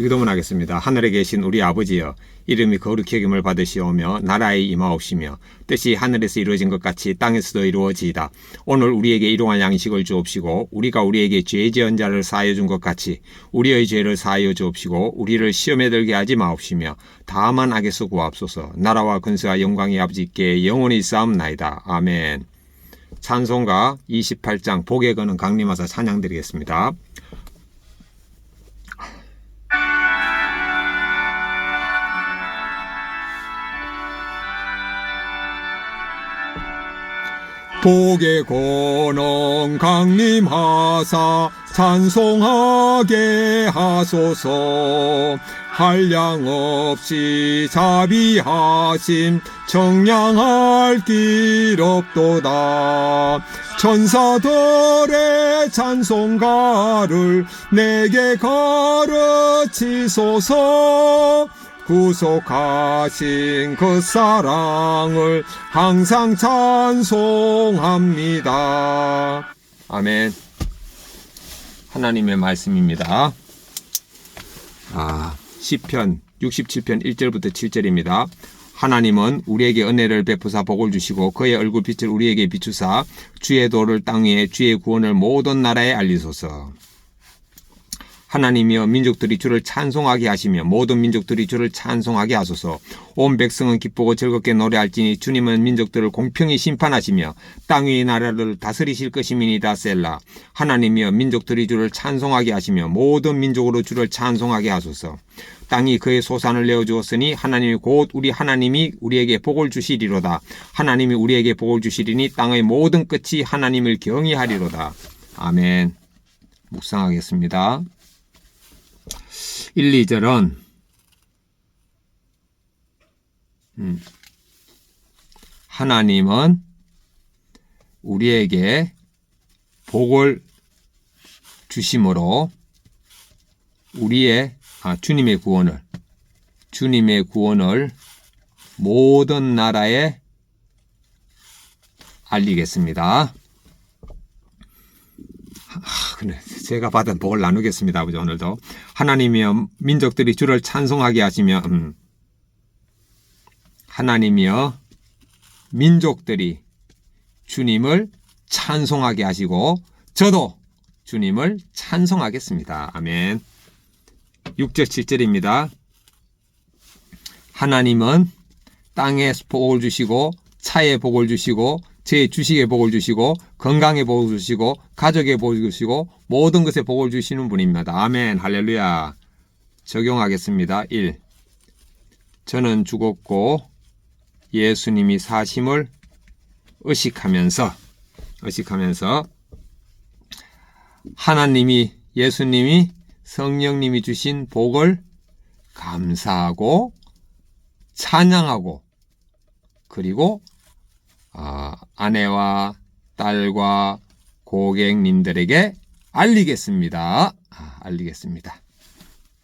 주기도문 하겠습니다. 하늘에 계신 우리 아버지여, 이름이 거룩히 여김을 받으시오며 나라의 임하옵시며 뜻이 하늘에서 이루어진 것 같이 땅에서도 이루어지이다. 오늘 우리에게 일용할 양식을 주옵시고 우리가 우리에게 죄 지은 자를 사하여 준 것 같이 우리의 죄를 사하여 주옵시고 우리를 시험에 들게 하지 마옵시며 다만 악에서 구하옵소서. 나라와 근세와 영광이 아버지께 영원히 있사옵나이다. 아멘. 찬송가 28장 복에 거는 강림하사 찬양드리겠습니다. 복의 권능 강림하사 찬송하게 하소서. 한량없이 자비하심 청량할 길 없도다. 천사들의 찬송가를 내게 가르치소서. 구속하신 그 사랑을 항상 찬송합니다. 아멘. 하나님의 말씀입니다. 시편 67편 1절부터 7절입니다. 하나님은 우리에게 은혜를 베푸사 복을 주시고 그의 얼굴빛을 우리에게 비추사 주의 도를 땅 위에 주의 구원을 모든 나라에 알리소서. 하나님이여 민족들이 주를 찬송하게 하시며 모든 민족들이 주를 찬송하게 하소서. 온 백성은 기쁘고 즐겁게 노래할지니 주님은 민족들을 공평히 심판하시며 땅 위의 나라를 다스리실 것임이니이다. 셀라. 하나님이여 민족들이 주를 찬송하게 하시며 모든 민족으로 주를 찬송하게 하소서. 땅이 그의 소산을 내어주었으니 하나님이 곧 우리 하나님이 우리에게 복을 주시리로다. 하나님이 우리에게 복을 주시리니 땅의 모든 끝이 하나님을 경외하리로다. 아멘. 묵상하겠습니다. 1, 2절은 하나님은 우리에게 복을 주심으로 우리의 주님의 구원을 모든 나라에 알리겠습니다. 그래, 제가 받은 복을 나누겠습니다. 아버지, 오늘도 하나님이여 민족들이 주를 찬송하게 하시며 하나님이여 민족들이 주님을 찬송하게 하시고 저도 주님을 찬송하겠습니다. 아멘. 6절 7절입니다. 하나님은 땅에 복을 주시고 차에 복을 주시고 제 주식에 복을 주시고 건강에 복을 주시고 가족에 복을 주시고 모든 것에 복을 주시는 분입니다. 아멘. 할렐루야. 적용하겠습니다. 1. 저는 죽었고 예수님이 사심을 의식하면서 하나님이 예수님이 성령님이 주신 복을 감사하고 찬양하고 그리고 아내와 딸과 고객님들에게 알리겠습니다. 알리겠습니다.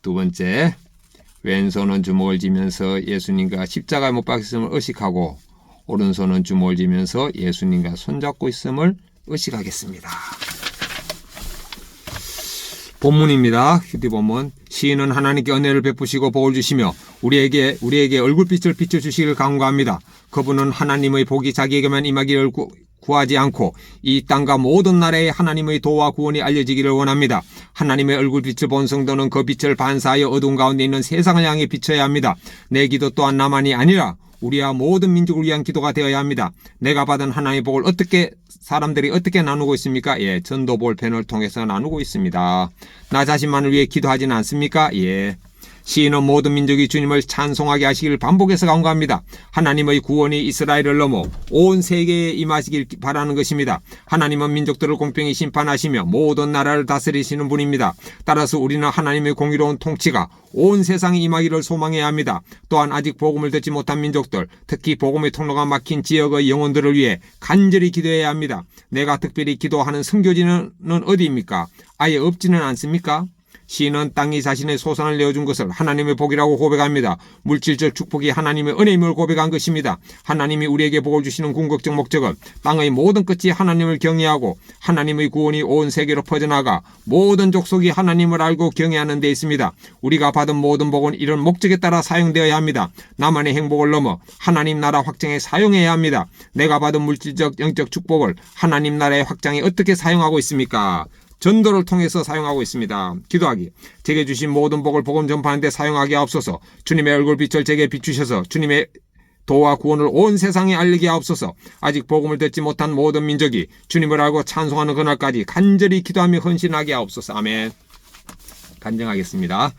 두 번째, 왼손은 주먹을 쥐면서 예수님과 십자가에 못 박혔음을 의식하고 오른손은 주먹을 쥐면서 예수님과 손잡고 있음을 의식하겠습니다. 본문입니다. 휴대본문. 시인은 하나님께 은혜를 베푸시고 복을 주시며 우리에게 얼굴빛을 비춰주시기를 간구합니다. 그분은 하나님의 복이 자기에게만 임하기를 구하지 않고 이 땅과 모든 나라에 하나님의 도와 구원이 알려지기를 원합니다. 하나님의 얼굴빛을 본 성도는 그 빛을 반사하여 어두운 가운데 있는 세상을 향해 비춰야 합니다. 내 기도 또한 나만이 아니라 우리와 모든 민족을 위한 기도가 되어야 합니다. 내가 받은 하나님의 복을 사람들이 어떻게 나누고 있습니까? 예, 전도 볼펜을 통해서 나누고 있습니다. 나 자신만을 위해 기도하지는 않습니까? 예. 시인은 모든 민족이 주님을 찬송하게 하시기를 반복해서 간구합니다. 하나님의 구원이 이스라엘을 넘어 온 세계에 임하시길 바라는 것입니다. 하나님은 민족들을 공평히 심판하시며 모든 나라를 다스리시는 분입니다. 따라서 우리는 하나님의 공의로운 통치가 온 세상에 임하기를 소망해야 합니다. 또한 아직 복음을 듣지 못한 민족들, 특히 복음의 통로가 막힌 지역의 영혼들을 위해 간절히 기도해야 합니다. 내가 특별히 기도하는 선교지는 어디입니까? 아예 없지는 않습니까? 시인은 땅이 자신의 소산을 내어준 것을 하나님의 복이라고 고백합니다. 물질적 축복이 하나님의 은혜임을 고백한 것입니다. 하나님이 우리에게 복을 주시는 궁극적 목적은 땅의 모든 끝이 하나님을 경외하고 하나님의 구원이 온 세계로 퍼져나가 모든 족속이 하나님을 알고 경외하는 데 있습니다. 우리가 받은 모든 복은 이런 목적에 따라 사용되어야 합니다. 나만의 행복을 넘어 하나님 나라 확장에 사용해야 합니다. 내가 받은 물질적 영적 축복을 하나님 나라의 확장에 어떻게 사용하고 있습니까? 전도를 통해서 사용하고 있습니다. 기도하기. 제게 주신 모든 복을 복음 전파하는 데 사용하게 하옵소서. 주님의 얼굴빛을 제게 비추셔서 주님의 도와 구원을 온 세상에 알리게 하옵소서. 아직 복음을 듣지 못한 모든 민족이 주님을 알고 찬송하는 그날까지 간절히 기도하며 헌신하게 하옵소서. 아멘. 간증하겠습니다.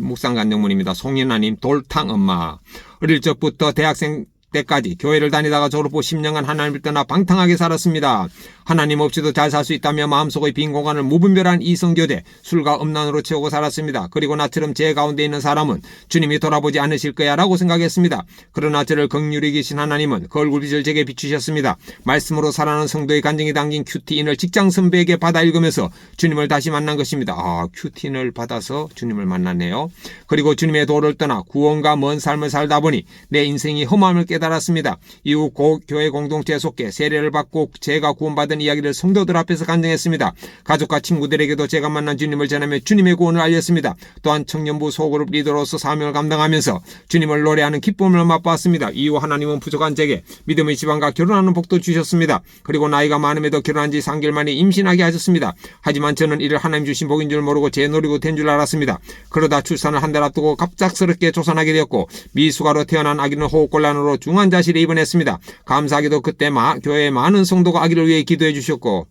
묵상 간증문입니다. 송연아님 돌탕 엄마. 어릴 적부터 대학생 때까지 교회를 다니다가 졸업 후 10년간 하나님을 떠나 방탕하게 살았습니다. 하나님 없이도 잘 살 수 있다며 마음속의 빈 공간을 무분별한 이성교제, 술과 음란으로 채우고 살았습니다. 그리고 나처럼 제 가운데 있는 사람은 주님이 돌아보지 않으실 거야 라고 생각했습니다. 그러나 저를 긍휼히 계신 하나님은 그 얼굴빛을 제게 비추셨습니다. 말씀으로 살아가는 성도의 간증이 담긴 큐티인을 직장 선배에게 받아 읽으면서 주님을 다시 만난 것입니다. 큐티인을 받아서 주님을 만났네요. 그리고 주님의 도를 떠나 구원과 먼 삶을 살다 보니 내 인생이 험함을 깨달았습니다. 이후 교회 공동체에 속해 세례를 받고 제가 구원받은 이야기를 성도들 앞에서 간증했습니다. 가족과 친구들에게도 제가 만난 주님을 전하며 주님의 구원을 알렸습니다. 또한 청년부 소그룹 리더로서 사명을 감당하면서 주님을 노래하는 기쁨을 맛보았습니다. 이후 하나님은 부족한 제게 믿음의 집안과 결혼하는 복도 주셨습니다. 그리고 나이가 많음에도 결혼한 지 3개월 만에 임신하게 하셨습니다. 하지만 저는 이를 하나님 주신 복인 줄 모르고 제 노리고 된 줄 알았습니다. 그러다 출산을 한 달 앞두고 갑작스럽게 조산하게 되었고 미숙아로 태어난 아기는 호흡곤란으로 중환자실에 입원했습니다. 감사하게도 그때 교회의 많은 성도가 아기를 위해 기도해 주셨고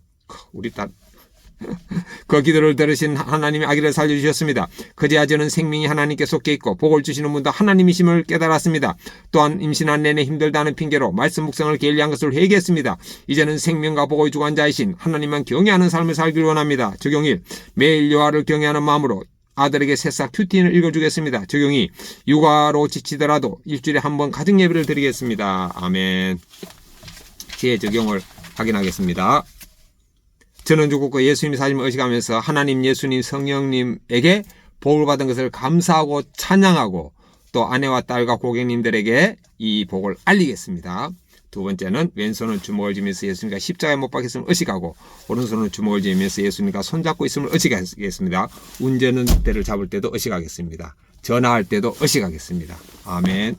우리 딸 그 기도를 들으신 하나님이 아기를 살려주셨습니다. 그제야 저는 생명이 하나님께 속해 있고 복을 주시는 분도 하나님이심을 깨달았습니다. 또한 임신한 내내 힘들다는 핑계로 말씀 묵상을 게을리한 것을 회개했습니다. 이제는 생명과 복의 주관자이신 하나님만 경외하는 삶을 살기를 원합니다. 적용 1. 매일 여호와를 경외하는 마음으로 아들에게 새싹 큐티인을 읽어주겠습니다. 적용 2. 육아로 지치더라도 일주일에 한 번 가정 예배를 드리겠습니다. 아멘. 지혜 적용을 확인하겠습니다. 저는 죽었고 예수님 사심을 의식하면서 하나님, 예수님, 성령님에게 복을 받은 것을 감사하고 찬양하고 또 아내와 딸과 고객님들에게 이 복을 알리겠습니다. 두 번째는 왼손은 주먹을 쥐면서 예수님과 십자가에 못 박혔음을 의식하고 오른손은 주먹을 쥐면서 예수님과 손잡고 있음을 의식하겠습니다. 운전대를 잡을 때도 의식하겠습니다. 전화할 때도 의식하겠습니다. 아멘.